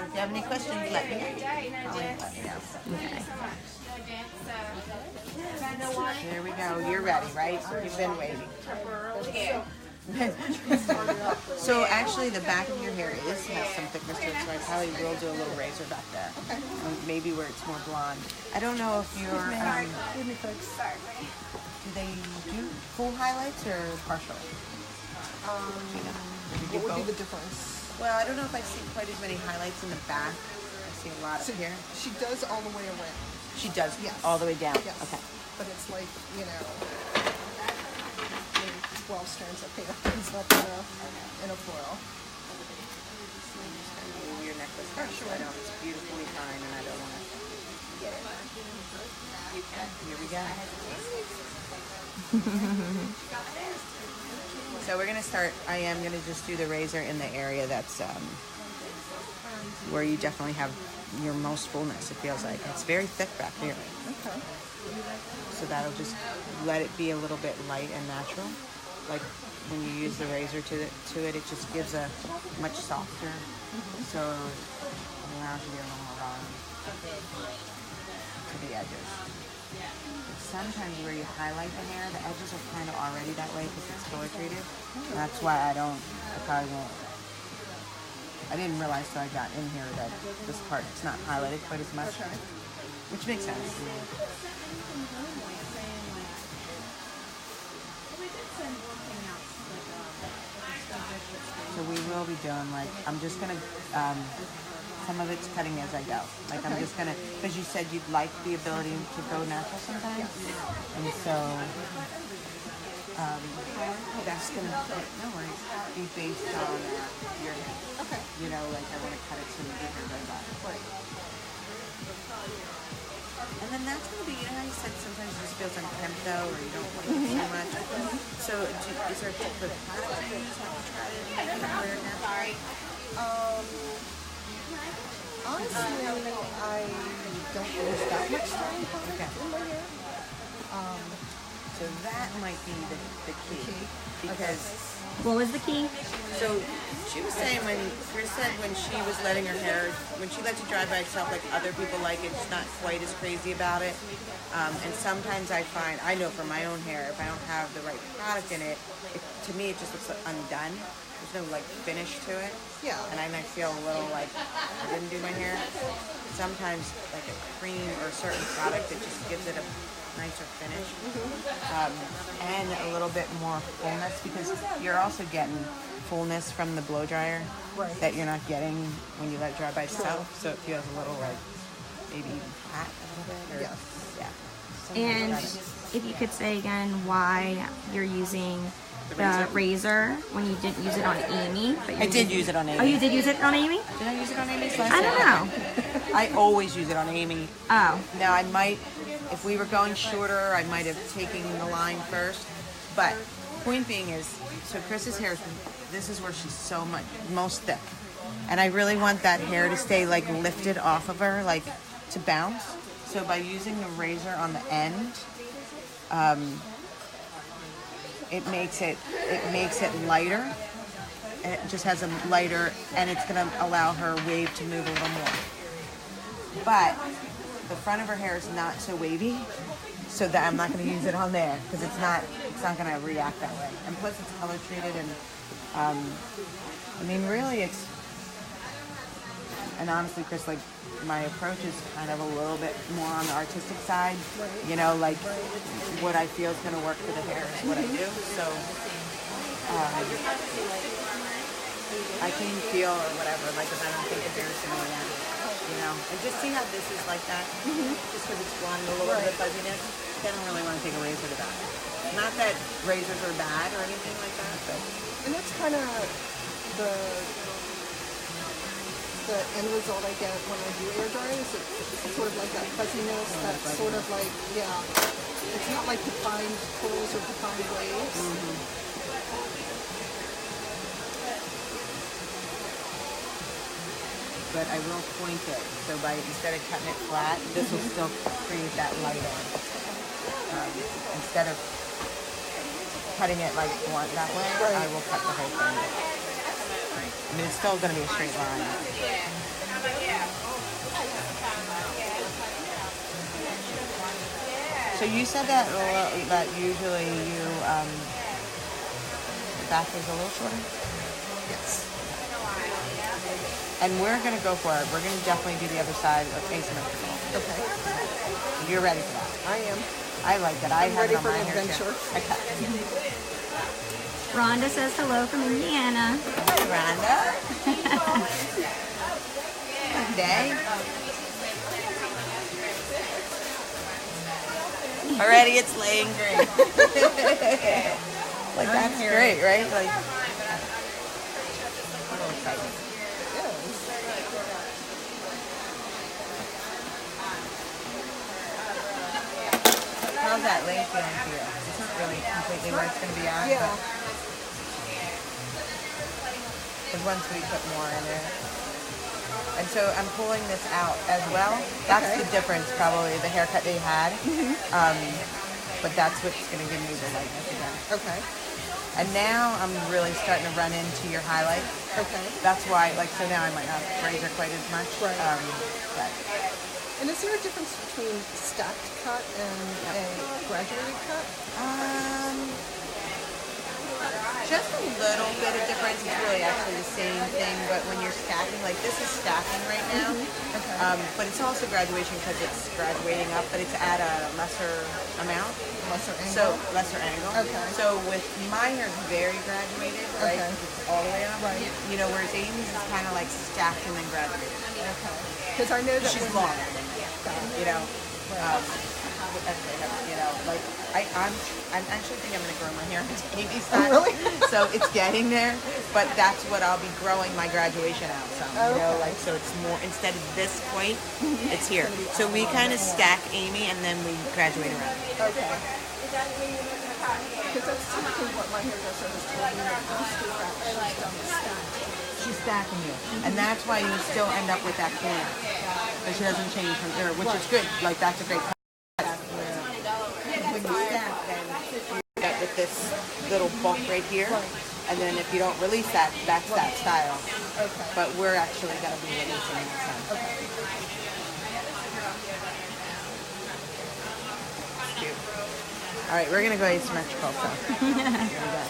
if you have any questions, let me know. Okay. There we go. You're ready, right? You've been waiting. So actually, the back of your hair has some thickness to it, so I probably will do a little razor back there. Maybe where it's more blonde. I don't know if you're. Do they do full highlights or partial? What would be the difference? Well, I don't know if I see quite as many highlights in the back. I see a lot up here. She does all the way around. She does, Yes. all the way down. Yes. Okay. But it's like, maybe 12 strands of hair ends up in a foil. Move your necklace down. Sure. I know it's beautifully fine, and I don't want to get it. You can. Here we go. So we're gonna start. I am gonna just do the razor in the area that's where you definitely have your most fullness. It feels like it's very thick back here. Okay. So that'll just let it be a little bit light and natural. Like when you use the razor to it, it just gives a much softer. So it allows you to get a little more round to the edges. Sometimes where you highlight the hair, the edges are kind of already that way because it's color treated. That's why I probably won't. I didn't realize till I got in here that this part is not highlighted quite as much, which makes sense. So we will be doing I'm just gonna, some of it's cutting as I go. I'm just gonna, because you said you'd like the ability to go natural sometimes. And so, that's gonna, no worries, be based on your hair. Okay. I want to cut it so the hair goes out. Right. And then that's going to be, how you said sometimes it just feels unkempt though, or you don't want to do too much. So is there a particular product you use when you try to make it wear it now? Honestly, I don't use that much styling product in my hair. So that might be the key. Because, What was the key? so she was saying Chris said when she was letting her hair, when she lets it dry by itself like other people like it, she's not quite as crazy about it. And sometimes I find, I know for my own hair, if I don't have the right product in it, to me it just looks undone. There's no finish to it. Yeah. And I might feel a little like I didn't do my hair. Sometimes like a cream or a certain product that just gives it a nicer finish. And a little bit more fullness because you're also getting fullness from the blow dryer that you're not getting when you let it dry by itself. So it feels a little maybe even flat a little bit. Or, yeah. And if you could say again why you're using the razor when you didn't use it on Amy. But I did use it on Amy. Oh, you did use it on Amy? Did I use it on Amy? I don't know. I always use it on Amy. Oh. Now I might, if we were going shorter, I might have taken the line first. But point being is, so Chris's hair, this is where she's most thick. And I really want that hair to stay lifted off of her, to bounce. So by using the razor on the end, it makes it lighter. And it just has a lighter, and it's going to allow her wave to move a little more. But the front of her hair is not so wavy, so that I'm not going to use it on there because it's not going to react that way. And plus, it's color treated, and really, it's. And honestly, Chris, my approach is kind of a little bit more on the artistic side. What I feel is going to work for the hair is what I do. So I can feel or whatever, if I don't think the hair is going to react, And just see how this is like that. Just because it's blonde, a little bit of fuzziness. I don't really want to take a razor to that. Not that razors are bad or anything like that, but. And that's kind of the end result I get when I do air dry is it's sort of like that fuzziness, sort of it's not like defined curls or defined waves. But I will point it, so instead of cutting it flat, this will still create that lighter. Instead of cutting it blunt that way, I will cut the whole thing. I mean, it's still going to be a straight line. So you said that that usually you the back is a little shorter, Yes. and we're gonna go for it. We're gonna definitely do the other side of asymmetrical. Okay. You're ready for that? I am. I like it. I I'm have ready it on for my an hair too. adventure. Okay. Rhonda says hello from Indiana. Hi, Rhonda. Good day. Already, it's laying great. Like that's great, right? Like. A little excited. How's that lay feeling for you? This is really completely where it's going to be at. Yeah. Because once we put more in it. And so I'm pulling this out as well. That's Okay. the difference probably, the haircut they had. But that's what's going to give me the lightness again. Okay. And now I'm really starting to run into your highlights. Okay. That's why, like, so now I might not razor quite as much. Right. But And is there a difference between stacked cut and a graduated cut? just a little bit of difference. It's really actually the same thing, but when you're stacking, like this is stacking right now. Okay. But it's also graduation because it's graduating up, but it's at a lesser amount. Lesser angle? So lesser angle. Okay. So with my hair, it's very graduated, right? Okay. It's all the way up. Right. You know, whereas Amy's is kind of like stacked and then graduated. Okay. Because I know that She's when- long. You know. You know, like I'm actually think I'm gonna grow my hair into Amy's style. Really? So it's getting there, but that's what I'll be growing my graduation out some. You know, Okay. like so it's more instead of this point, it's here. So we kind of stack Amy and then we graduate around. Okay. Because that's typically what my hairdresser has told me that most is that she's done the stack. She's stacking you, and that's why you still end up with that corner, but she doesn't change from there, which is good. Like that's a great. When you stack, then you get with this little bulk right here, and then if you don't release that, that's that style. Okay. But we're actually going to be releasing this one. Cute. All right, we're going to go asymmetrical. So. Here we go.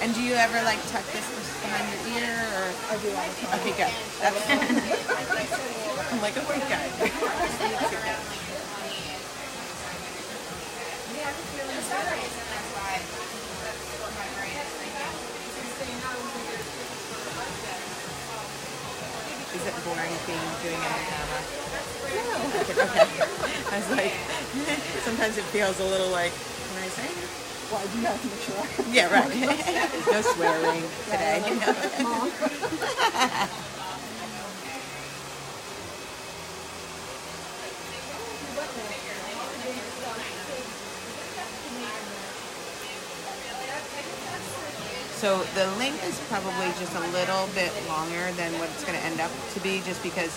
And do you ever like tuck this behind your ear or? I do all the time. Okay, good. That's I'm like, oh my god. Is it boring doing it on camera? No. Okay. I was like, sometimes it feels a little like, can I say? Well, I do have to make sure. Yeah, right. No swearing today. Mom. So the length is probably just a little bit longer than what it's going to end up to be, just because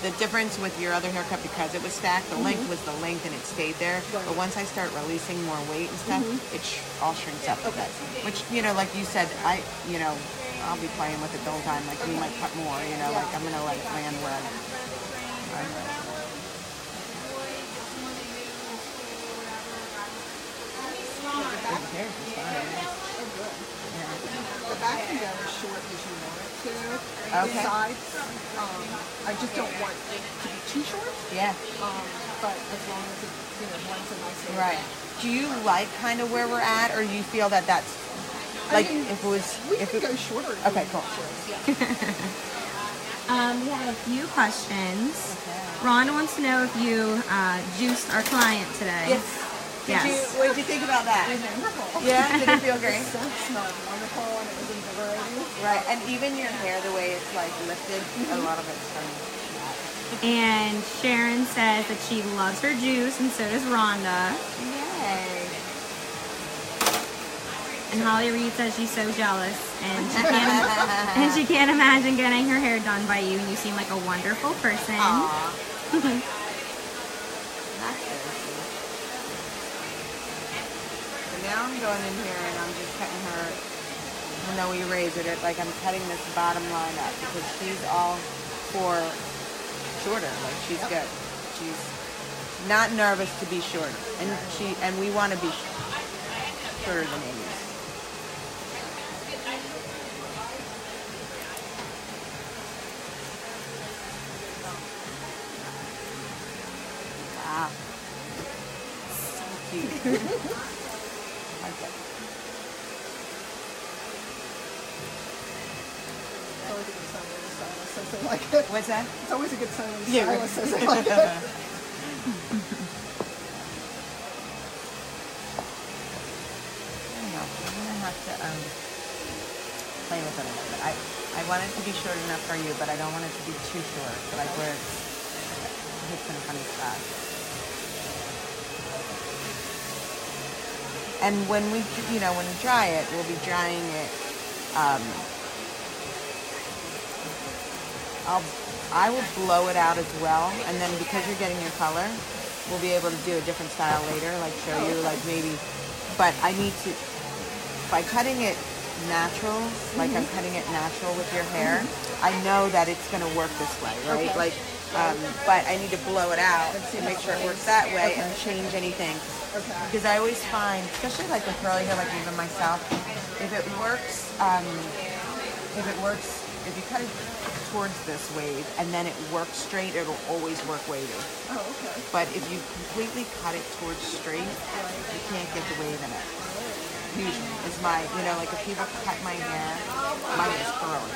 the difference with your other haircut, because it was stacked, the length was the length and it stayed there. But once I start releasing more weight and stuff, it all shrinks up a bit. Which, you know, like you said, I'll be playing with it the whole time. Like we might cut more, you know, like I'm going to let it land where I'm hair is fine. The back can go as short as you want it to. Okay. The sides, I just don't want it to be too short. Yeah. But as long as it, blends a nice little Right. Do you like kind of where we're at, or you feel that that's like I mean, if it was we if can it, go shorter. if Okay, we cool. want to. Yeah. We have a few questions. Ron wants to know if you juiced our client today. Yes. Yes. What did you think about that? Wonderful. Yeah. Did it feel great? The scent smelled wonderful and it was invigorating. Right. And even your hair, the way it's like lifted, a lot of it's from that. And Sharon says that she loves her juice, and so does Rhonda. Yay. And Holly Reed says she's so jealous, and she can't imagine getting her hair done by you. And you seem like a wonderful person. Aw. That's very sweet. So now I'm going in here and I'm just cutting her No, we razored it. Like I'm cutting this bottom line up because she's all for shorter. Like she's good. She's not nervous to be shorter, and we want to be shorter than Amy's. Wow, so cute. Okay. It's always a good sign when the stylist says they like it. What's that? It's always a good sign when the Yeah. stylist says they like it. I don't know. I'm gonna have to play with it a little bit. I want it to be short enough for you, but I don't want it to be too short. Like where it hits in a funny spot. And when we dry it, we'll be drying it. I will blow it out as well, and then because you're getting your color, we'll be able to do a different style later, like show you, like maybe. But I need to, by cutting it natural, like I'm cutting it natural with your hair, I know that it's gonna work this way, right? Okay. Like, but I need to blow it out to make sure it works that way and change anything. Okay. Because I always find, especially like with curly hair, like even myself, if it works, if you cut it towards this wave and then it works straight, it'll always work wavy. Oh, okay. But if you completely cut it towards straight, you can't get the wave in it. Usually, it's my, like if people cut my hair, mine is curly.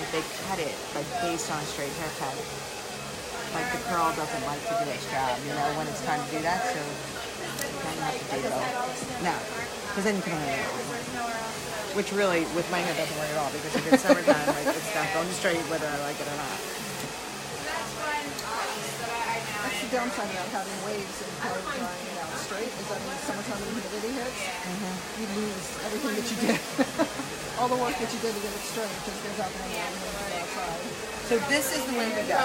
If they cut it like based on a straight haircut, like the curl doesn't like to do its job, when it's time to do that. So you kind of have to do both. No, because then you can only wear one. Which really, with my hair, doesn't work at all because if it's summertime, like it's not going straight whether I like it or not. That's the downside about having waves and hair drying it out straight, is that in the summertime when humidity hits, you lose everything that you did. All the work that you did to get it straight just goes out the window when you go outside. So this is the way we go.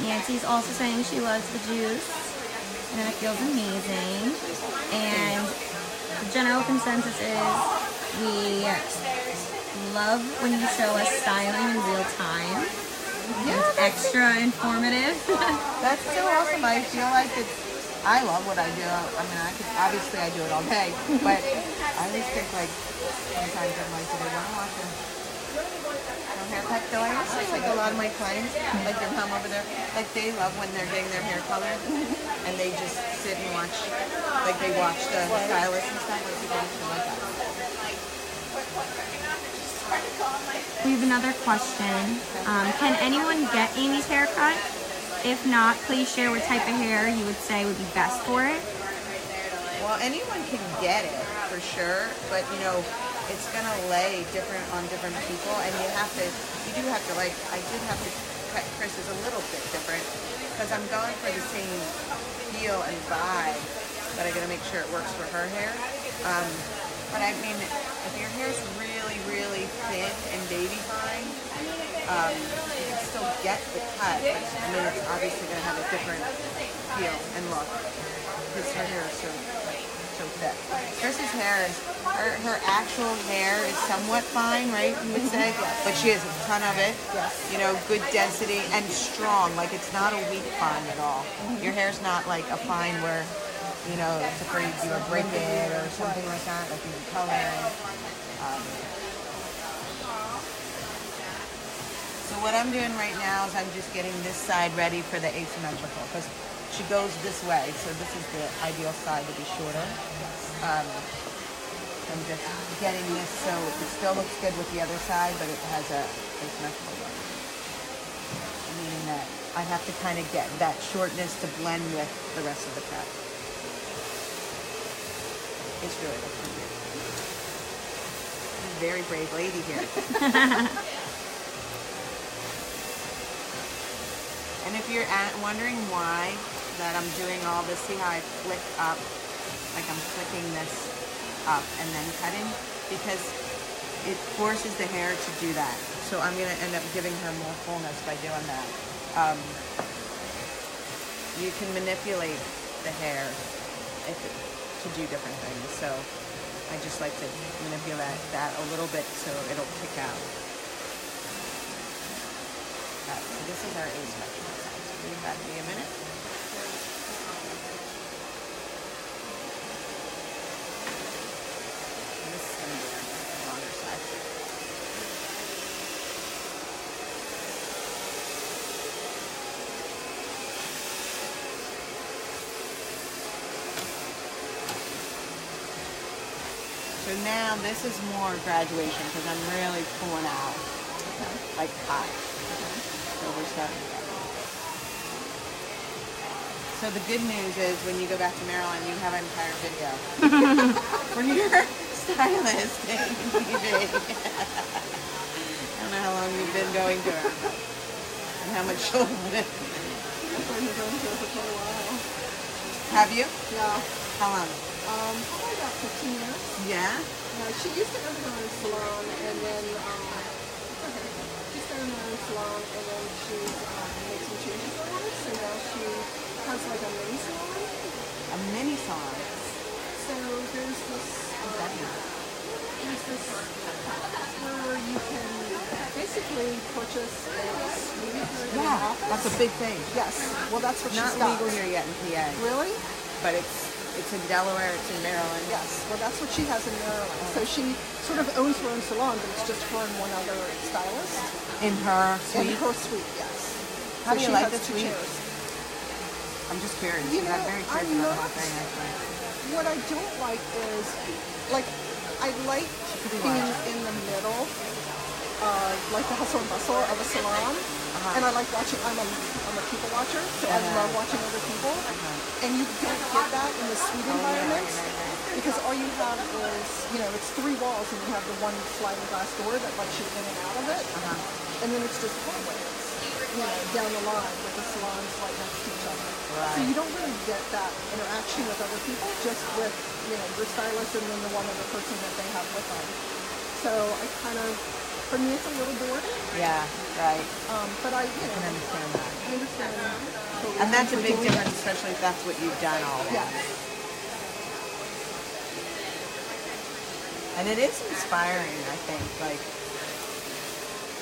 Nancy's also saying she loves the juice and it feels amazing. And the general consensus is we love when you show us styling in real time. It's extra informative. That's so awesome. I feel like I love what I do. I mean, obviously I do it all day, but I always think like sometimes I'm like, do they want to watch a haircut? Though I also like a lot of my clients, like their mom over there, like they love when they're getting their hair colored and they just sit and watch, like they watch the stylist and stuff. Like people actually like that. We have another question. Can anyone get Amy's haircut? If not, please share what type of hair you would say would be best for it. Well, anyone can get it for sure, but it's gonna lay different on different people, and you do have to like. I did have to cut Chris's a little bit different because I'm going for the same feel and vibe, but I gotta make sure it works for her hair. But I mean, if your hair's really, really thin and baby fine, you can still get the cut. But I mean, it's obviously gonna have a different feel and look because her hair is so thick. Chris's hair is her actual hair is somewhat fine, right? You would say, but she has a ton of it. Good density and strong. Like it's not a weak fine at all. Your hair's not like a fine where it's afraid you would break it or something like that, like in color. So what I'm doing right now is I'm just getting this side ready for the asymmetrical because she goes this way, so this is the ideal side to be shorter. I'm just getting this so it still looks good with the other side, but it has a asymmetrical one. Meaning that I have to kind of get that shortness to blend with the rest of the cut. It's really looking good. very brave lady here. And if you're wondering why that I'm doing all this, see how I flick up, like I'm flicking this up and then cutting, because it forces the hair to do that. So I'm going to end up giving her more fullness by doing that. You can manipulate the hair to do different things. So I just like to manipulate that a little bit so it'll kick out. So this is our ace spectrum. So leave that be a minute. This is going to be on the longer side. So now this is more graduation because I'm really pulling out like hot. So we're starting to get it. So the good news is when you go back to Maryland, you have an entire video for your stylist and DJ. I don't know how long you've been going to her and how much she'll win. I've been going to her for quite a while. Have you? Yeah. How long? Probably about 15 years. Yeah? She used to own her own salon, and then she started her own salon, and then she made some changes on it. So now she has like a mini salon. A mini salon. So there's this where you can basically purchase a suite for your office. That's a big thing. Yes. Well, that's what Not she's got. legal here yet in PA. Really? But it's in Delaware, it's in Maryland. Yes, well that's what she has in Maryland. So she sort of owns her own salon, but it's just her and one other stylist. In her In suite? her suite, yes. How do you like has the two suite? chairs. I'm just curious. You because I'm know, very I'm curious about the not- whole thing, actually. What I don't like is, like, I like being in the middle, like the hustle and bustle of a salon. And I like watching, I'm a people watcher, so I love watching other people. And you don't get that in the suite environment. Because all you have is, it's 3 walls and you have the one sliding glass door that lets you in and out of it. And then it's just hallways, down the line with the salons right next to each other. Right. So you don't really get that interaction with other people, just with, your stylist and then the one other person that they have with them. So I kind of, for me it's a little boring. Yeah, right. But I I can understand that. I understand. totally And that's a for big doing it. difference, especially if that's what you've done all along. Yes. And it is inspiring, I think. Like,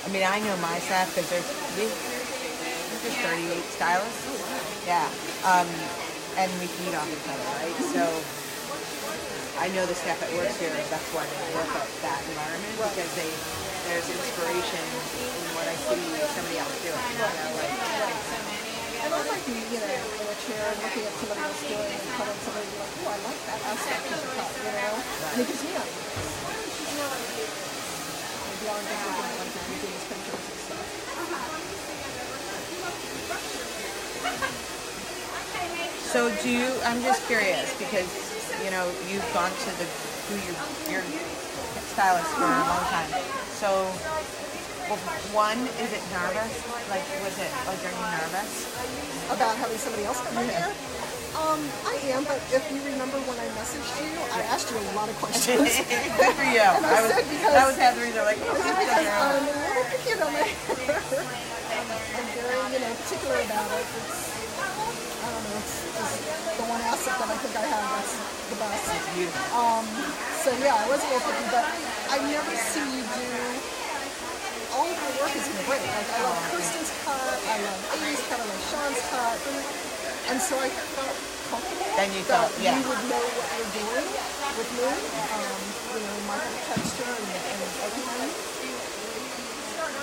I mean, I know my staff because there's 38 stylists. Yeah. And we feed off each other, right? So I know the staff that works here, that's why they work at that environment, because there's inspiration in what I see somebody else doing. And I like being, in a chair and looking at somebody else doing and telling somebody like, oh, I like that aspect of the cut, And it gives me ideas. Maybe I'll investigate like using these pictures and stuff. So I'm just curious because, you've gone to your stylist for a long time. So, one, is it nervous? Like, are you nervous? About having somebody else cut my hair? I am, but if you remember when I messaged you, I asked you a lot of questions. Good for you. And I said because- that was half the reason. Like, Because I'm a little picky on my hair. I'm very, particular about it. I don't know, it's just the one asset that I think I have that's the best. Beautiful. So yeah, I was a little picky, but I never see you do, all of your work is great. Like I love Kirsten's cut, I love Amy's cut, I love Sean's cut. And so I felt comfortable And you thought, that yeah. you would know what you're doing with me, my texture and everything.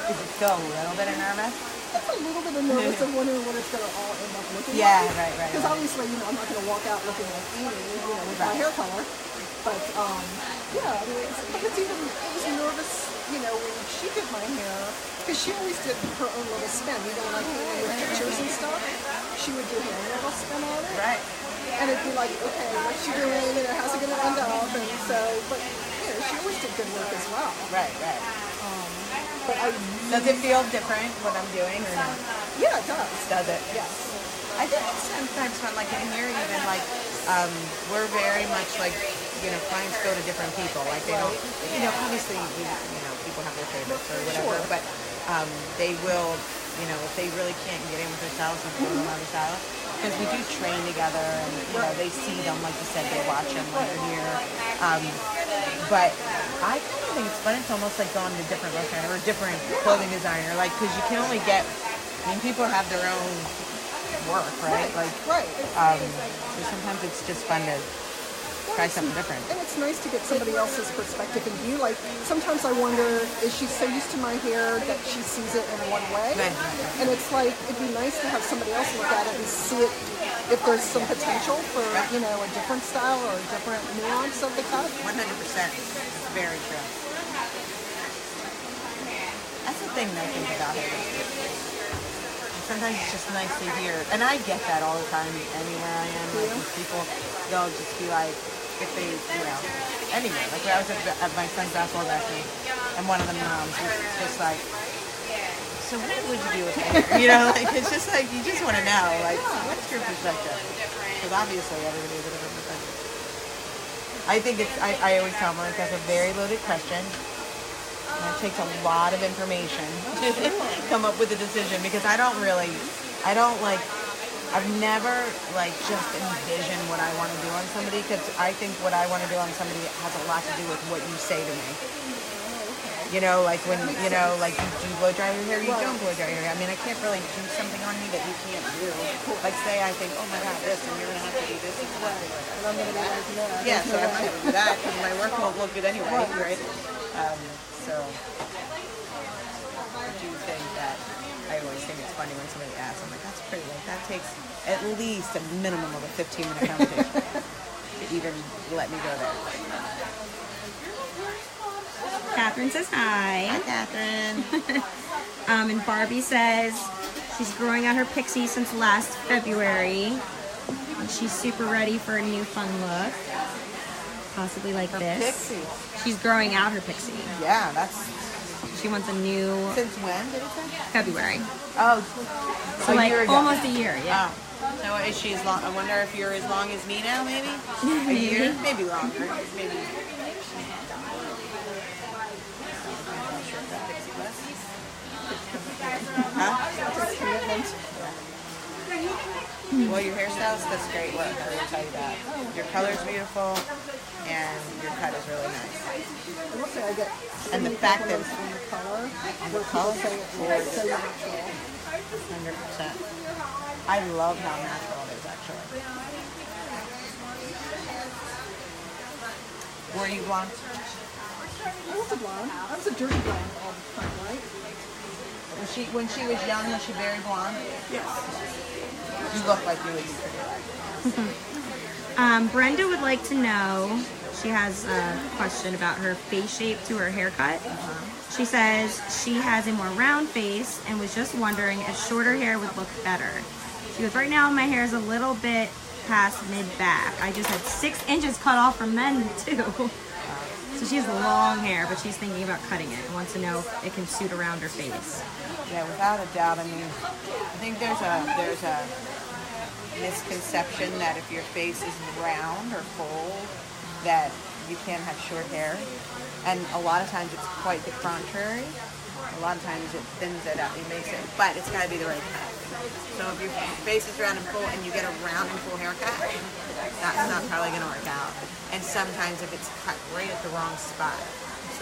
Is it still a little bit of nervous? It's a little bit of nervous of wondering what it's going to all end up looking Yeah, like. right. Because obviously, I'm not going to walk out looking like Amy, with my hair color. But, yeah, I mean, it was nervous, when she did my hair. Because she always did her own little spin. Like with pictures and stuff, she would do her own little spin on it. Right. And it'd be like, okay, what's she doing? How's it going to end up? And so, but, she always did good work as well. Right. But I Does it feel different what I'm doing or not? yeah, it does. Does it? Yes. I think it's sometimes fun, like in here even, like, we're very much like, clients go to different people. Like they don't, obviously, people have their favorites or whatever, Sure. but they will, if they really can't get in with their styles, and go to another stylist. Because we do train together and, they see them, like you said, they watch them when they're here. But I kind of think it's fun. It's almost like going to a different restaurant or a different clothing designer, like, because you can only get, people have their own work, right? Like, Right. so sometimes it's just fun to try something different. And it's nice to get somebody else's perspective and view. Like, sometimes I wonder, is she so used to my hair that she sees it in one way? Right. And it's like, it'd be nice to have somebody else look at it and see it, if there's some potential for, a different style or a different nuance of the cut. 100%. It's very true. That's the thing that I think about it. Sometimes it's just nice to hear, and I get that all the time anywhere I am. Like with people, they'll just be like, if they, anywhere. Like when I was at my son's basketball lesson, and one of the moms was just like, so what would you do with hair? Like it's just like, you just want to know, like, what's your perspective? Because obviously everybody has a different perspective. I think I always tell them, like, that's a very loaded question. And it takes a lot of information to come up with a decision because I've never just envisioned what I want to do on somebody because I think what I want to do on somebody has a lot to do with what you say to me. Like when, like you do blow dry your hair, you don't blow dry your hair. I mean, I can't really do something on me that you can't do. Like say I think, oh my God, this, and you're going to have to do this. And And I'm going to be like, yeah. yeah, so I'm going to do that because my work won't look good anyway, right? So I do think that I always think it's funny when somebody asks, I'm like, that's pretty. Like that takes at least a minimum of a 15-minute conversation to even let me go there. Catherine says hi. Hi, Catherine. And Barbie says she's growing out her pixie since last February. And she's super ready for a new fun look. Possibly like this. Pixie. She's growing out her pixie. Yeah, that's. She wants a new Since when did it say? February. Oh, So a like year ago. almost a year, yeah. Oh. So is she as long? I wonder if you're as long as me now, maybe? A year? Maybe longer. Maybe. Well, your hairstylist does great work, I will tell you that. Your color's beautiful, and your cut is really nice. I will say I get And the fact that- from the color, the where color? people say it's so natural. 100%. I love how natural it is, actually. Were you blonde? I was a blonde. I was a dirty blonde all the time, right? When she was young, was she very blonde? Yes. You look like you would be pretty. Brenda would like to know, she has a question about her face shape to her haircut. She says she has a more round face and was just wondering if shorter hair would look better. She goes, right now my hair is a little bit past mid-back. I just had 6 inches cut off from men too. So she has long hair, but she's thinking about cutting it and wants to know if it can suit around her face. Yeah, without a doubt. I mean, I think there's a misconception that if your face is round or full, that you can't have short hair. And a lot of times it's quite the contrary. A lot of times it thins it out, it makes it, but it's got to be the right cut. So if your face is round and full and you get a round and full haircut, that's not probably going to work out. And sometimes if it's cut right at the wrong spot.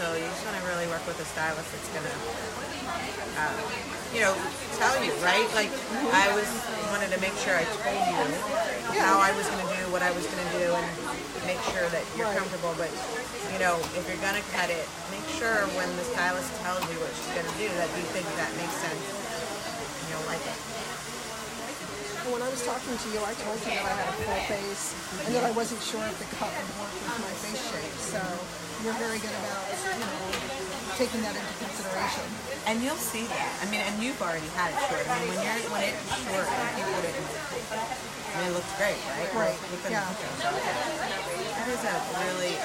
So you just want to really work with a stylist that's going to, tell you, right? Like I wanted to make sure I told you how I was going to do what I was going to do and make sure that you're comfortable. But, if you're going to cut it, make sure when the stylist tells you what she's going to do that you think that makes sense and you'll like it. When I was talking to you, I told you that I had a full face and that I wasn't sure if the cut would work with my face shape. So you're very good about, taking that into consideration. And you'll see that. I mean, and you've already had it short. I mean, when it's short, and people didn't. I mean, it looks great, right? Right. Within Yeah. the picture. So that is a really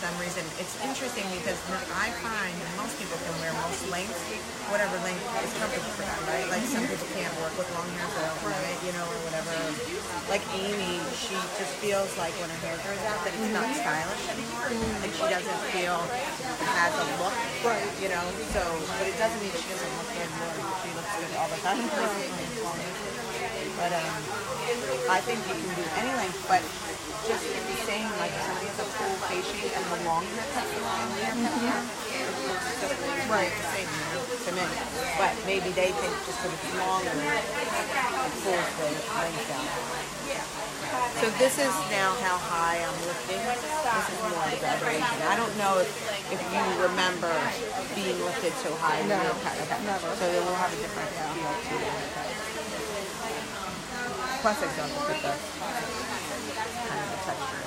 some reason. It's interesting because I find most people can wear most lengths, whatever length is comfortable for them, right? Like some people can't work with long hair, so they don't wear it, you know, or whatever. Like Amy, she just feels like when her hair grows out that it's not stylish anymore. Like she doesn't feel it has a look, Right. you know. So, but it doesn't mean she doesn't look good. She looks good all the time. But I think you can do any length, but just saying like if somebody has a full face shape and the long haircut, the long haircut, right, the same, you know, to me. But maybe they think just that it's longer, it pulls the length down. So this is now how high I'm lifting. This is more exaggeration. I don't know if you remember being lifted so high in the haircut. Okay. Never. So it will have a different feel to the haircut. Plus I still have to put the kind of the texture.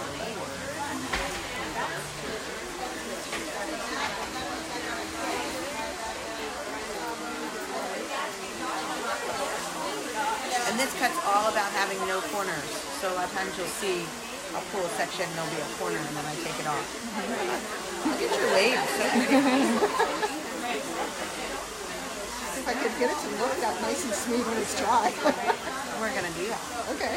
And this cut's all about having no corners. So a lot of times you'll see I'll pull a section and there'll be a corner and then I take it off. Look at your waves. So If I could get it to look that nice and smooth when it's dry. we're going to do that. Okay.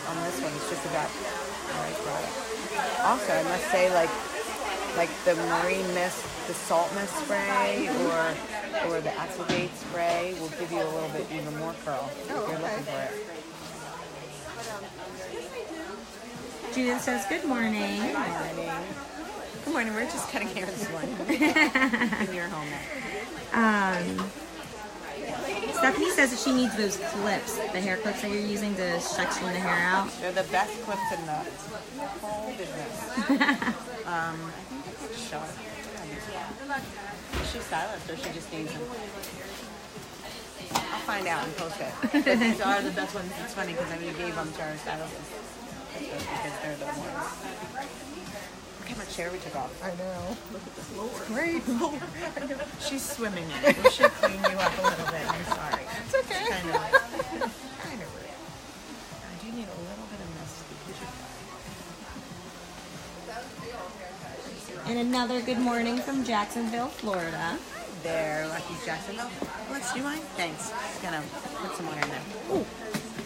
On this one, it's just about the right product. Also, I must say, like the marine mist, the salt mist spray, or the Axelgate spray will give you a little bit even more curl if you're looking for it. Judith says, good morning. Good morning. Good morning. We're just cutting hair this morning in your home. Stephanie says that she needs those clips, the hair clips that you're using to section the hair out. They're the best clips in the whole business. I think it's sharp. Is she stylist or she just needs them? I'll find out and post it. But these are the best ones. It's funny because I gave them to our stylist because they're the ones. Look how much hair we took off. I know. Look at this lower. Great. She's swimming in it. We should clean you up a little bit. I'm sorry. It's okay. Kind of rude. I do need a little bit of mist. And another good morning from Jacksonville, Florida. There, Lucky Jacksonville. Alex, do you mind? Thanks. Just gonna put some water in there. Ooh,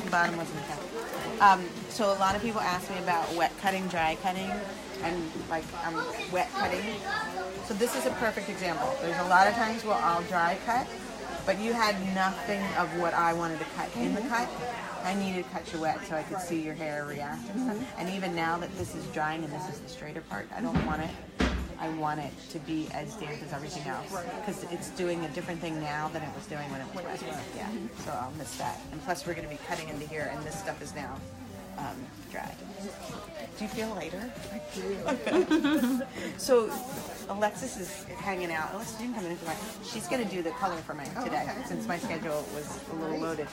the bottom wasn't cut. So a lot of people ask me about wet cutting, dry cutting, and like wet cutting. So this is a perfect example. There's a lot of times where I'll dry cut, but you had nothing of what I wanted to cut in the cut. I needed to cut you wet so I could see your hair react and stuff. And even now that this is drying and this is the straighter part, I don't want it. I want it to be as damp as everything else because it's doing a different thing now than it was doing when it was wet. Yeah, so I'll miss that. And plus we're going to be cutting into here and this stuff is now dry. Do you feel lighter? I do. So Alexis is hanging out. Alexis didn't come in tonight. She's going to do the color for me today since my schedule was a little loaded.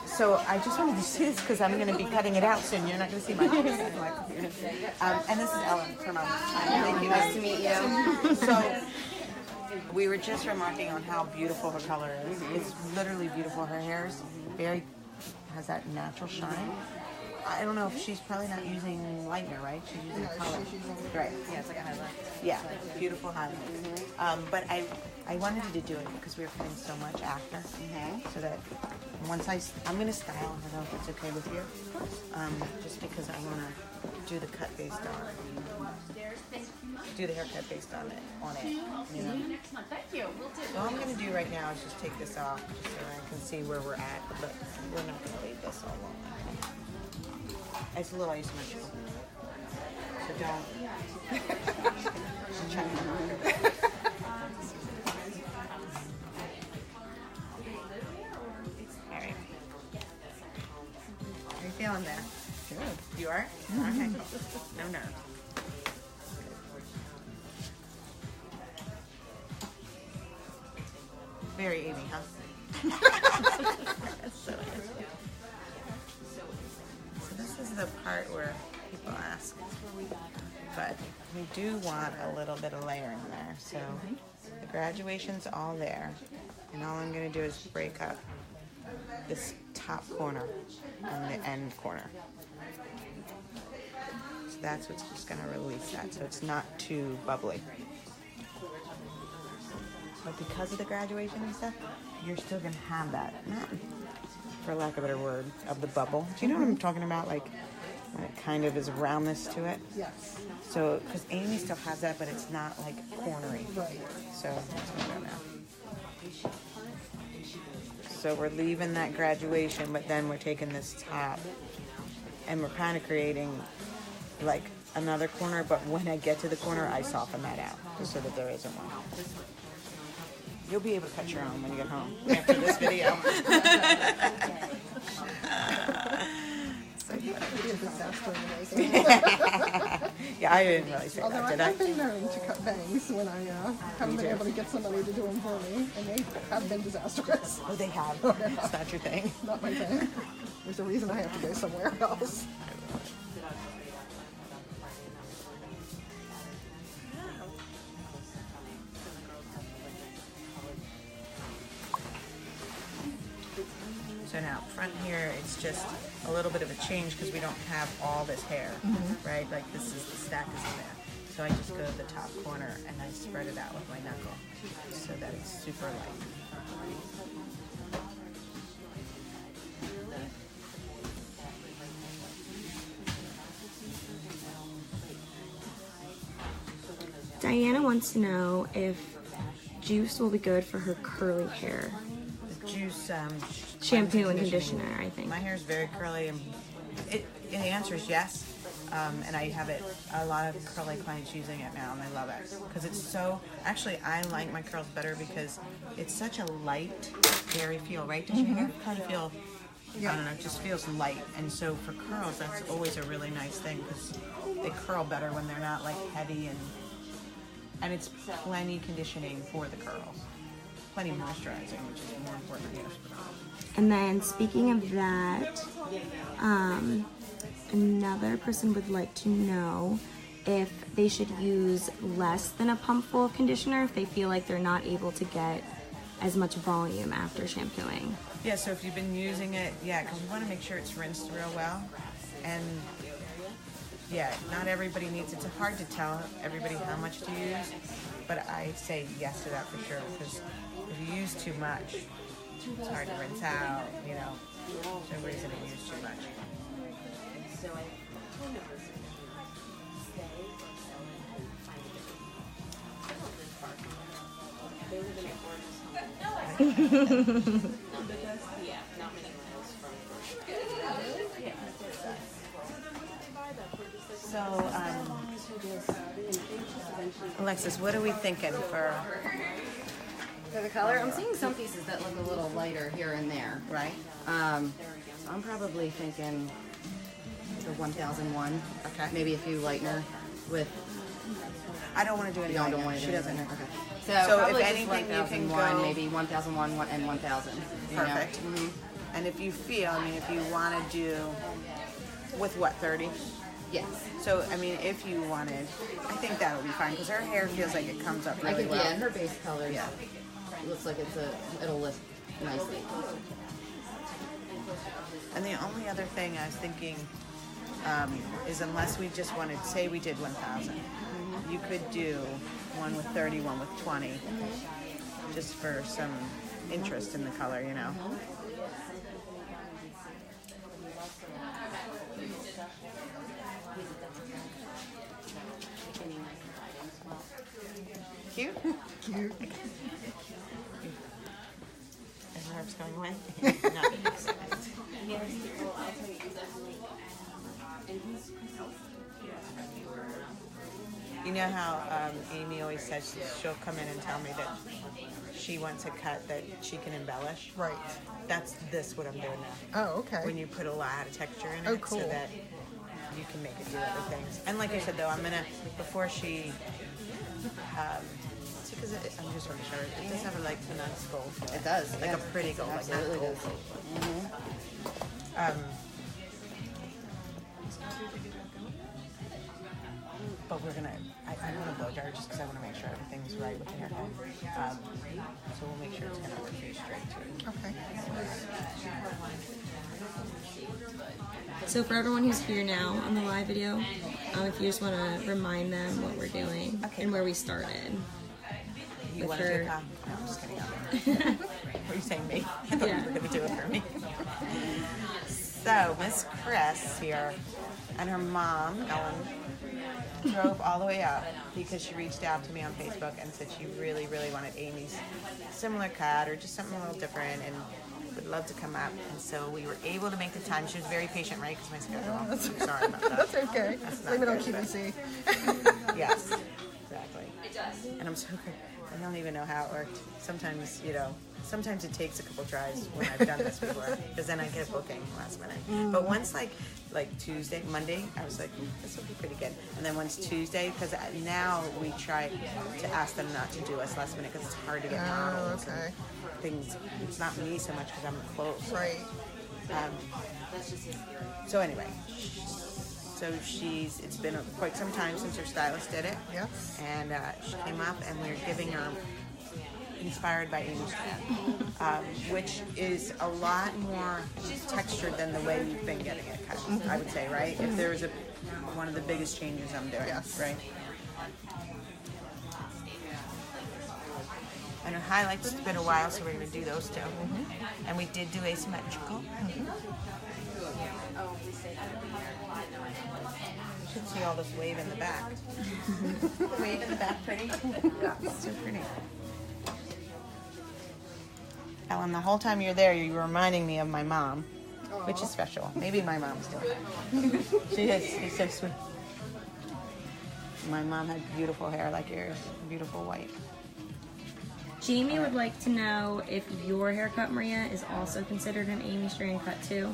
So I just wanted to see this because I'm going to be cutting it out soon. You're not going to see my computer. And this is Ellen from Thank you. Nice to meet you. So we were just remarking on how beautiful her color is. It's literally beautiful. Her hair is has that natural shine. I don't know if she's probably not using lightener, right? She's using color. Right. Yeah, it's like a highlight. Yeah, beautiful highlight. But I wanted to do it because we were cutting so much after. So that once I'm going to style, I don't know if it's okay with you. Just because I want to do the cut based on, do the haircut based on it, you know. So all I'm going to do right now is just take this off just so I can see where we're at, but we're not going to leave this all long. It's a little asymmetrical. So don't. Check it. All right. How are you feeling there? Good. You are? Okay. No nerves. Very Amy, huh? So this is the part where people ask, but we do want a little bit of layering there. So the graduation's all there, and all I'm going to do is break up this top corner and the end corner. So that's what's just going to release that, so it's not too bubbly. But because of the graduation and stuff, you're still going to have that, for lack of a better word, of the bubble. Do you know what I'm talking about? Like, when it kind of is roundness to it. Yes. So, because Amy still has that, but it's not like cornery. Right. So, that's what I'm doing now. So we're leaving that graduation, but then we're taking this top, and we're kind of creating like another corner, but when I get to the corner, I soften that out, just so that there isn't one. You'll be able to cut your own when you get home after this video. It'd be a disaster in the making. Yeah, I didn't really say Although that, did I've I? been known to cut bangs when I haven't been able to get somebody to do them for me, and they have been disastrous. Oh, they have. It's not your thing. Not my thing. There's a reason I have to go somewhere else. So now, front here, it's just a little bit of a change because we don't have all this hair, right? Like this is the stack is in there. So I just go to the top corner and I spread it out with my knuckle so that it's super light. Diana wants to know if juice will be good for her curly hair. The juice, Shampoo and conditioner, I think. My hair is very curly, and the answer is yes. And I have a lot of curly clients using it now, and I love it because it's so. Actually, I like my curls better because it's such a light, airy feel. Right? Does your hair kind of feel? I don't know. It just feels light, and so for curls, that's always a really nice thing because they curl better when they're not like heavy and it's plenty conditioning for the curls, plenty moisturizing, which is more important than most for curls. And then speaking of that, another person would like to know if they should use less than a pump full of conditioner if they feel like they're not able to get as much volume after shampooing. Yeah, so if you've been using it, because we want to make sure it's rinsed real well. And yeah, not everybody needs it. It's hard to tell everybody how much to use, but I say yes to that for sure because if you use too much, it's hard to rinse out, you know. There's no reason to use too much. So, Alexis, what are we thinking for For the color, I'm seeing some pieces that look a little lighter here and there. right? So I'm probably thinking the 1001. Okay. Maybe a few lightener with. I don't want to do any Don't lightener. want to She do doesn't. anything. Okay. So if probably just anything, you can 1001, go- maybe 1001 and 1000. you know? Perfect. And if you feel, I mean, if you want to do with what, 30? Yes. So, I mean, if you wanted, I think that would be fine because her hair feels like it comes up I really could. well. Yeah, her base color. Yeah. Looks like it'll lift nicely. And the only other thing I was thinking is unless we just wanted, say we did 1,000, you could do one with 30, one with 20, just for some interest in the color, you know. Cute? Cute. Is Herb's going away? No. You know how Amy always says she'll come in and tell me that she wants a cut that she can embellish? Right. That's what I'm doing now. Oh, okay. When you put a lot of texture in it Oh, cool. so that you can make it do other things. And like I said, though, I'm going to, before she, because I'm just really sure, it does have a, like, a nice gold. It does. Like yeah. a pretty gold, like that Absolutely gold. does. But we're gonna, I want to blow dry her just because I want to make sure everything's right with the haircut. So we'll make sure it's gonna work pretty straight too. Okay. So for everyone who's here now on the live video, if you just want to remind them what we're doing and where we started. You With want to do her- a con? No, I'm just kidding. Were you saying me? I thought you were going to do it for me. So, Miss Chris here and her mom, Ellen, drove all the way up because she reached out to me on Facebook and said she really, really wanted Amy's similar cut or just something a little different and would love to come up. And so we were able to make the time. She was very patient, right? Because my schedule. I'm sorry about that. That's okay. That's not Blame it on good, but- QVC. Yes, exactly. And I'm so good. I don't even know how it worked. Sometimes, sometimes it takes a couple tries when I've done this before, because then I get a booking last minute. But once like Tuesday, Monday, I was like, this will be pretty good. And then once Tuesday, because now we try to ask them not to do us last minute because it's hard to get models okay. and things. It's not me so much because I'm close. Right. So anyway, it's been quite some time since her stylist did it. Yes. And she came up and we were giving her inspired by Amy Strand, which is a lot more textured than the way you've been getting it cut, I would say, right? If there was one of the biggest changes I'm doing, Yes. right? And her highlights, it's been a while, so we're going to do those too. And we did do asymmetrical. You should see all this wave in the back. Wave in the back, pretty? Yeah, it's so pretty. Ellen, the whole time you're there, you were reminding me of my mom, which is special. Maybe my mom's still. She is. She's so sweet. My mom had beautiful hair like yours, beautiful white. Jamie would like to know if your haircut, Maria, is also considered an Amy Strand cut too.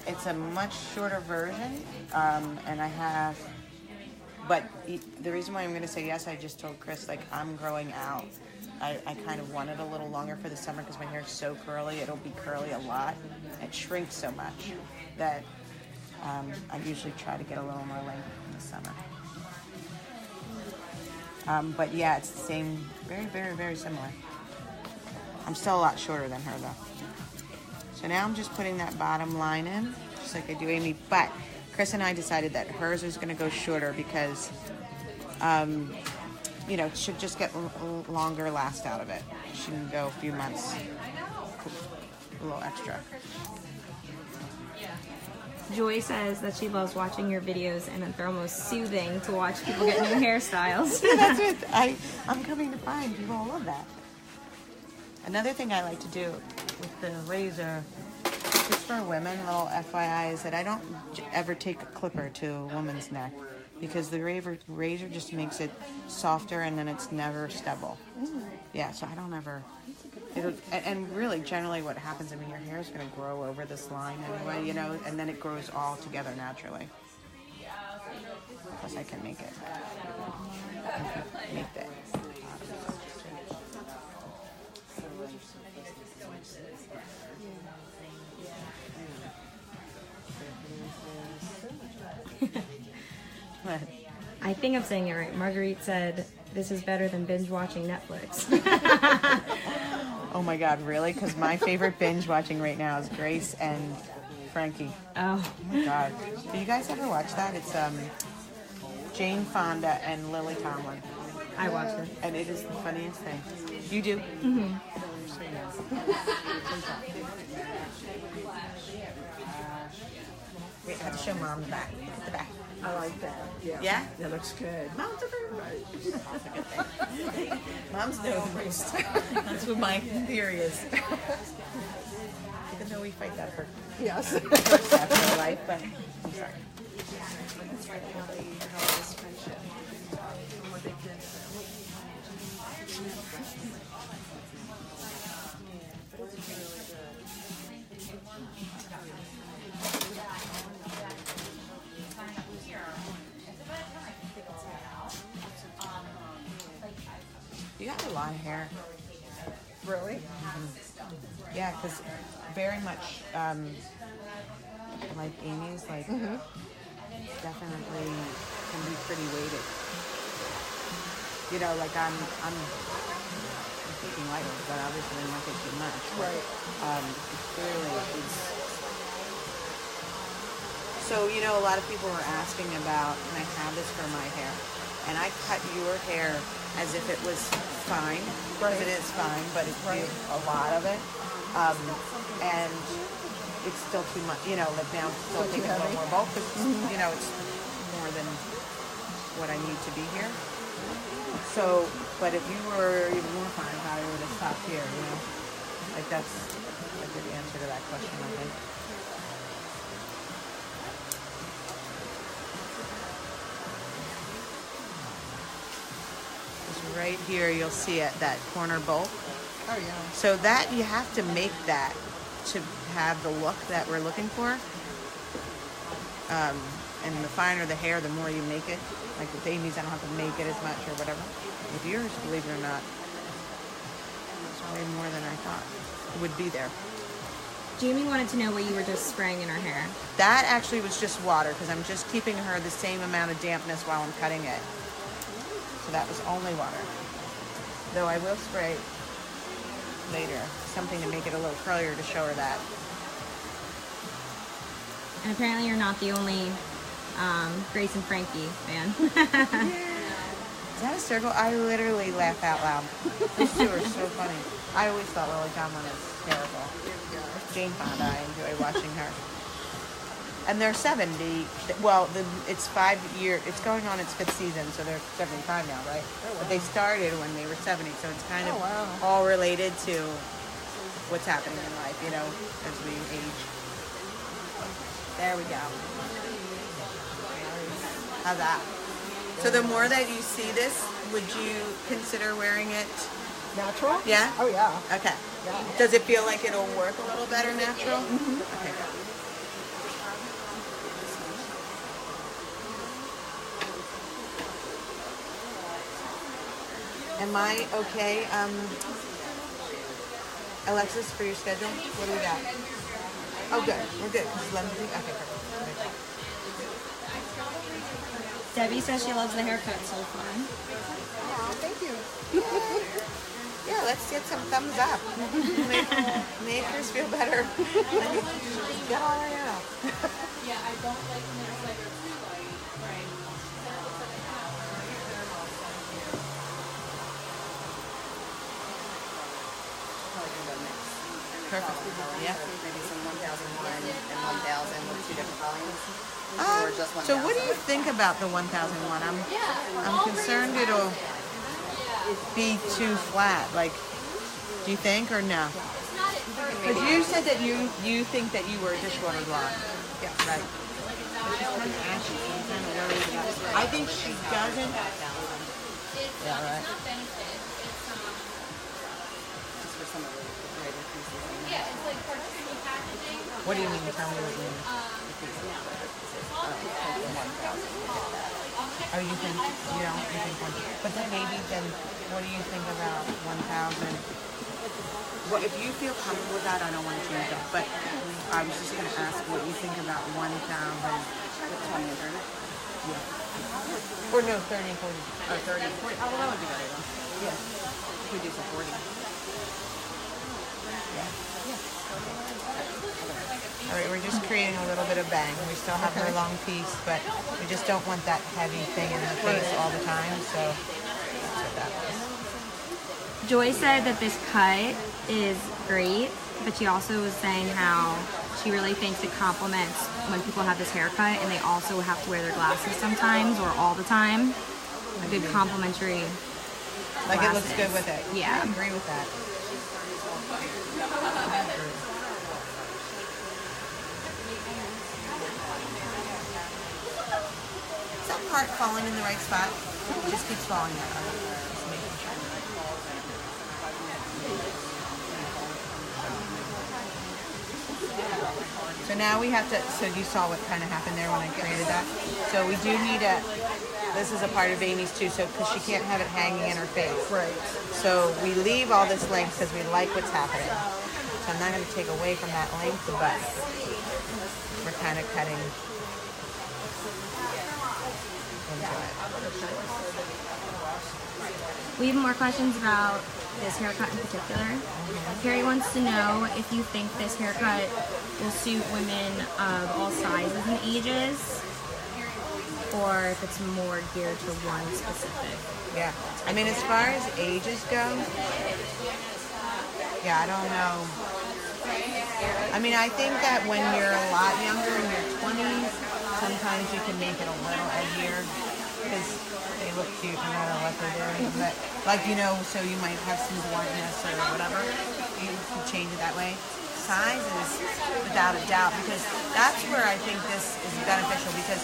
It's a much shorter version, and I have. But the reason why I'm going to say yes, I just told Chris, like, I'm growing out. I kind of want it a little longer for the summer because my hair is so curly. It'll be curly a lot. It shrinks so much that I usually try to get a little more length in the summer. But yeah, it's the same, very, very, very similar. I'm still a lot shorter than her though. So now I'm just putting that bottom line in, just like I do Amy. But Chris and I decided that hers is going to go shorter because, it should just get longer last out of it. She can go a few months, a little extra. Joy says that she loves watching your videos and that they're almost soothing to watch people get new hairstyles. Yeah, that's what I'm coming to find. People all love that. Another thing I like to do with the razor, just for women, little FYI, is that I don't ever take a clipper to a woman's neck because the razor just makes it softer and then it's never stubble. Yeah, so I don't ever. And really, generally, what happens, your hair is going to grow over this line anyway, and then it grows all together naturally. Plus, I can make it. Make that. What? I think I'm saying it right. Marguerite said, this is better than binge watching Netflix. Oh my God, really? Because my favorite binge watching right now is Grace and Frankie. Oh. Oh my God. Do you guys ever watch that? It's Jane Fonda and Lily Tomlin. I watched it. And it is the funniest thing. You do? Mm-hmm. Wait, I have to show Mom the back. Look at the back. I like that. Yeah. Yeah? That looks good. Mom's a right. That's a good thing. Moms know the most. That's what my theory is. Even though we fight that for Yes. half of our life, but I'm sorry. You got a lot of hair. Really? Yeah, because very much like Amy's, definitely can be pretty weighted. I'm taking lighter, but obviously I'm not getting too much. Right. Clearly, it's So, you know, a lot of people were asking about, can I have this for my hair? And I cut your hair as if it was fine, because Right. it is fine, but it's Right. a lot of it. And it's still too much, you know, like now it's still Still too taking a little heavy? more bulk, because, you know, it's more than what I need to be here. So, but if you were even more fine, I would have stopped here, you know? Like that's a good answer to that question, I think. Just right here, you'll see it, that corner bulk. Oh yeah. So that, you have to make that to have the look that we're looking for. And the finer the hair, the more you make it. Like with Amy's, I don't have to make it as much or whatever. With yours, believe it or not, it's way more than I thought it would be there. Jamie wanted to know what you were just spraying in her hair. That actually was just water, because I'm just keeping her the same amount of dampness while I'm cutting it. So that was only water. Though I will spray later something to make it a little curlier to show her that. And apparently you're not the only Grace and Frankie fan. Is that a circle? I literally laugh out loud. Those two are so funny. I always thought Lily Tomlin is terrible. Jane Fonda, I enjoy watching her. And they're 70. Well, it's 5 year. It's going on its 5th season, so they're 75 now, right? But they started when they were 70, so it's kind of all related to what's happening in life, you know, as we age. There we go. How's that? So the more that you see this, would you consider wearing it? Natural? Yeah? Oh yeah. Okay. Yeah. Does it feel like it'll work a little better natural? Mm-hmm. Okay. Am I okay, Alexis, for your schedule? What do we got? Oh, good. We're good. Okay, perfect. Debbie says she loves the haircut so far. Aw, thank you. Yeah, let's get some thumbs up. Make us feel better. Get all right out. Perfect. Yeah. Maybe some 1001 and 1000 with 2 different volumes. Or just 1000. So what do you think about the 1001? I'm concerned it'll be too flat. Like, do you think or no? Because you said that you think that you were a dishwater blonde. Yeah, right. But she's kind of ashy, so I'm kind of worried about it. I think she doesn't. Yeah, right. Just for some of the greater pieces. What do you mean? Tell me what you mean. Oh, you think you don't? You think one? But then maybe what do you think about 1,000? Well, if you feel comfortable with that, I don't want to change that. But I was just going to ask what you think about 1,000. 20 and 30. Yeah. Or no, 30 and 40. Or 30 and 40. Oh, well, that would be better though. Yeah. If we do some 40. All right, we're just creating a little bit of bang. We still have her long piece, but we just don't want that heavy thing in her face all the time. So that's what that was. Joy said that this cut is great, but she also was saying how she really thinks it compliments when people have this haircut and they also have to wear their glasses sometimes or all the time. A good complimentary Like it looks glasses. good with it. Yeah. I agree with that. Is that part falling in the right spot? It just keeps falling out. Just making sure. So now we have to, so you saw what kind of happened there when I created that. So we do need this is a part of Amy's too, so because she can't have it hanging in her face. Right. So we leave all this length because we like what's happening. So I'm not going to take away from that length, but we're kind of cutting into it. We have more questions about this haircut in particular. Carrie wants to know if you think this haircut will suit women of all sizes and ages, or if it's more geared to one specific. Yeah. I mean, as far as ages go, yeah, I don't know. I mean, I think that when you're a lot younger, in your 20s, sometimes you can make it a little edgier because they look cute no matter what they're doing. But, like, you know, so you might have some bluntness or whatever. You can change it that way. Size is without a doubt, because that's where I think this is beneficial, because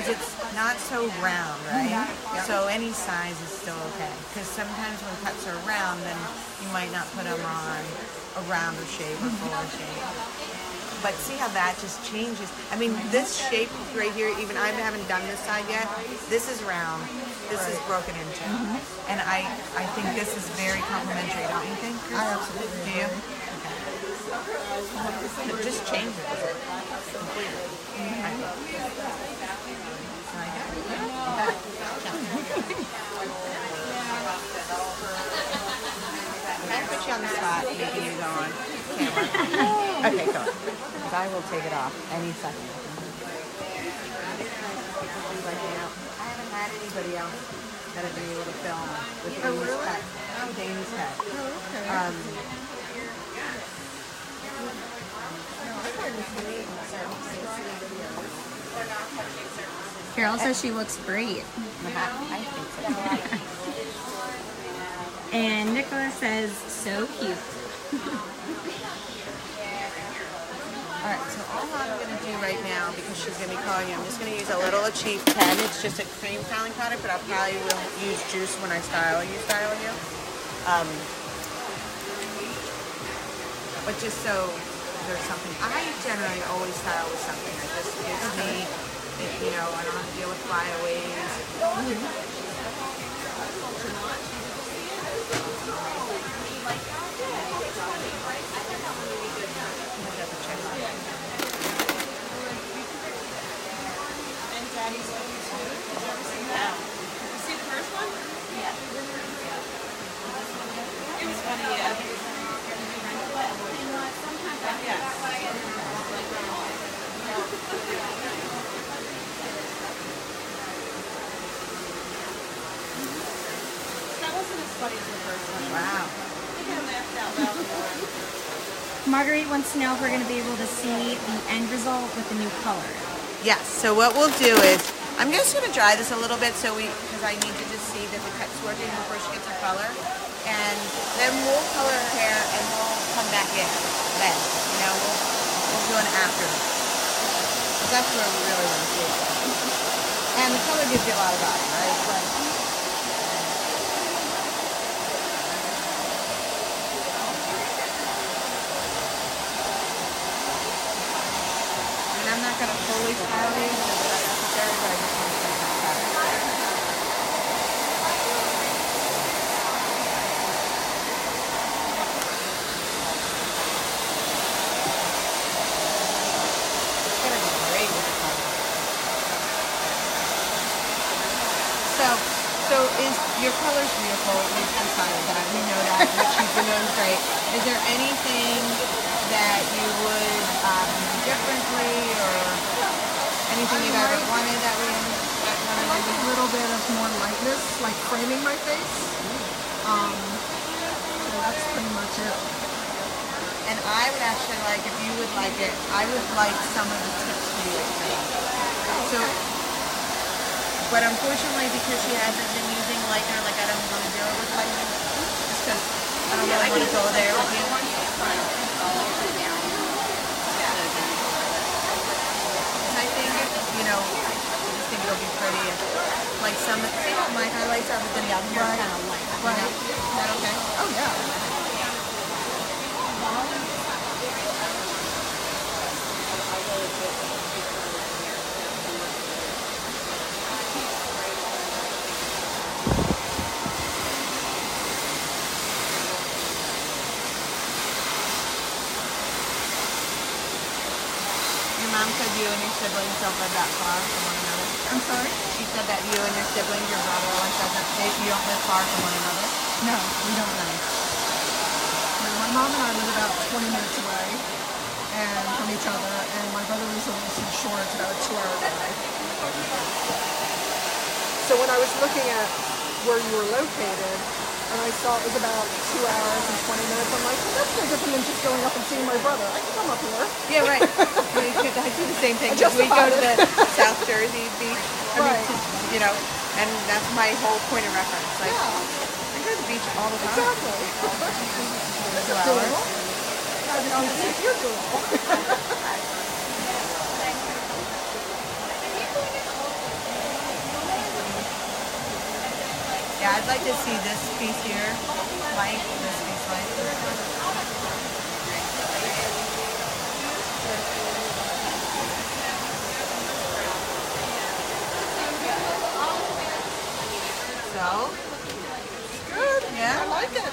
it's not so round, right? Mm-hmm. So any size is still okay. Because sometimes when cuts are round, then you might not put them on a rounder shape or fuller shape. But see how that just changes. I mean, this shape right here, even I haven't done this side yet. This is round. This is broken into. Mm-hmm. And I think this is very complimentary, don't you think, Chris? I absolutely do. You? Okay. It just changes it completely. Can I put you on the spot, making you go on camera? Okay, go. Because I will take it off any second. Like, you know, I haven't had anybody else that have been able to film with Dane's pet. Dane's pet. Oh, okay. Carol says she looks great. I think so. And Nicholas says, so cute. Alright, so all I'm going to do right now, because she's going to be calling you, I'm just going to use a little Achieve 10. It's just a cream styling product, but I'll probably will use juice when I style you. But just so there's something. I generally always style with something. It just gives me, you know, I don't have to deal with flyaways. Wow. Marguerite wants to know if we're going to be able to see the end result with the new color. Yes, so what we'll do is, I'm just going to dry this a little bit because I need to just see that the cut's working before she gets her color. And then we'll color her hair and we'll come back in then. You know, we'll do an after. Because that's where we really want to see it. And the color gives you a lot of body, right? But, I'm not going to fully style these because they're not necessary, but I just want to get that started. It's going to be great with the color. So is your color's beautiful, we've decided that, we know that, she's been doing great. Is there anything that you would do differently, or anything you've ever wanted that we I like a little bit of more lightness, like framing my face. So that's pretty much it. And I would actually like, if you would like it, I would like some of the tips to be so, but unfortunately, because she hasn't been using lightener, like I don't want to do it with lightener, just because I don't really want to go there with you. I think, you know, I just think it'll be pretty. Like some, my highlights are within the other kind of light. Right. Is that okay? Oh, yeah. Mom said you and your siblings don't live that far from one another. I'm sorry? She said that you and your siblings, your brother, you don't live far from one another. No, we don't know. My mom and I live about 20 minutes away and from each other, and my brother lives on the Eastern Shore. It's about a 2-hour drive. So when I was looking at where you were located, and I saw it was about 2 hours and 20 minutes, I'm like, well, that's no different than just going up and seeing my brother. I can come up here. Yeah, right. I do the same thing. I just We go to about the South Jersey beach. Right. You know, and that's my whole point of reference. Like, Yeah, I go to the beach all the time. exactly. This is doable. I'll see if you're doable. Yeah, I'd like to see this piece here, light, this piece light. So, Good. Yeah. I like it.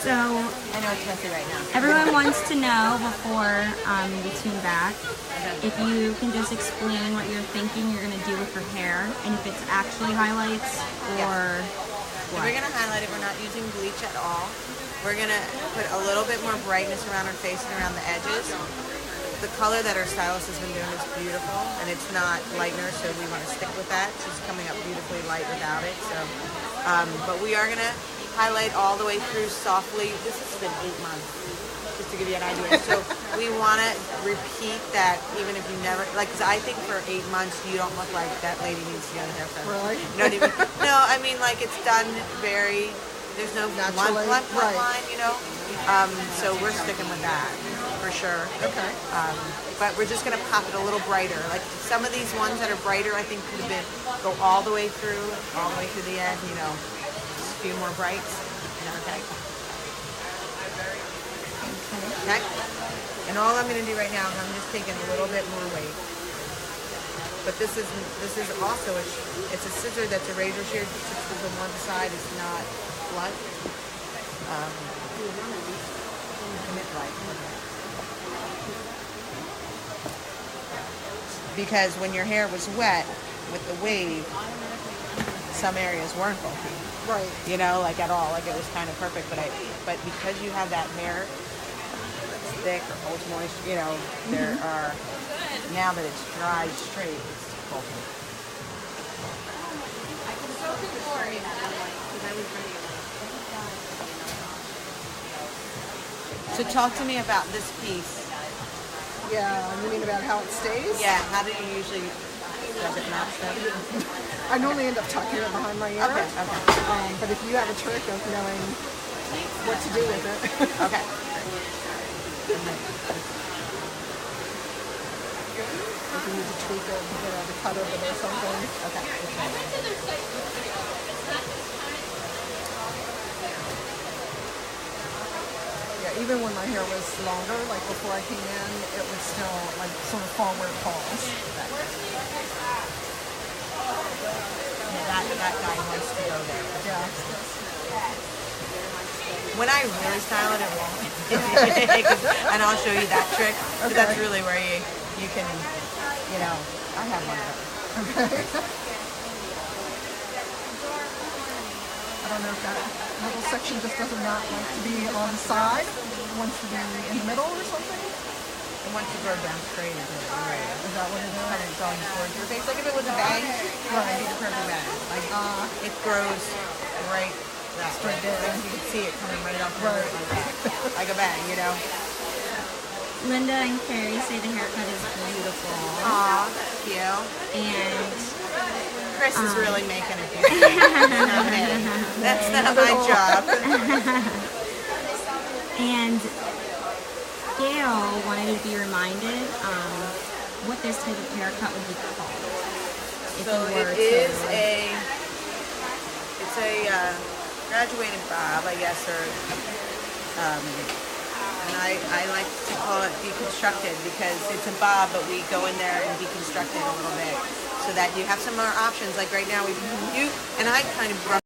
So I know it's messy right now. everyone wants to know before we tune back if you can just explain what you're thinking you're gonna do with your hair, and if it's actually highlights or If we're gonna highlight it, we're not using bleach at all. We're gonna put a little bit more brightness around our face and around the edges. The color that our stylist has been doing is beautiful, and it's not lightener, so we want to stick with that. She's coming up beautifully light without it. So, but we are gonna highlight all the way through softly. This has been 8 months, just to give you an idea. So we want to repeat that, even if you never like. 'Cause I think for 8 months you don't look like that lady needs to get a haircut. Really? You know what I mean? No, I mean like it's done very. There's no Naturally, blunt right. line, you know. So we're sticking with that for sure. Okay. But we're just gonna pop it a little brighter. Like some of these ones that are brighter, I think could have been go all the way through the end. You know, just a few more brights. Okay. Okay. And all I'm gonna do right now is I'm just taking a little bit more weight. But this is also it's a scissor that's a razor shear. Just on one side, it's not blunt. Because when your hair was wet with the wave, some areas weren't bulky. Right. You know, like at all. Like it was kind of perfect. But because you have that hair that's thick or holds moisture, you know, there are now that it's dried straight, it's bulky. So talk to me about this piece. Yeah, you mean about how it stays? Yeah, how do you usually does it match them? I normally end up tucking it behind my ear. Okay. But if you have a trick of knowing what to do with it. Okay. If you need to tweak it, to cut over it or something. Okay. Yeah, even when my hair was longer, like before I came in, it would still like sort of fall where it falls. Yeah, that guy wants to go there. Yeah. When I really style it, it won't. And I'll show you that trick. But Okay. that's really where you can, you know, I have one of those. I don't know if that little section just does not like to be on the side. It wants to be in the middle or something. And once you grow down straight, it's right. Is that what it is? Kind of going towards your face. Like if it was a bang, it'd be the perfect bang. Like it grows right that way. Like you can see it coming right off the root like that. Like a bang, you know? Linda and Carrie say the haircut is beautiful. Aw, thank you. And Chris is really making it beautiful. Not me. That's not my job. And Gail wanted to be reminded what this type of haircut would be called. If So you were it to, is it's a graduated bob, I guess, or and I like to call it deconstructed because it's a bob, but we go in there and deconstruct it a little bit so that you have some more options. Like right now, and I kind of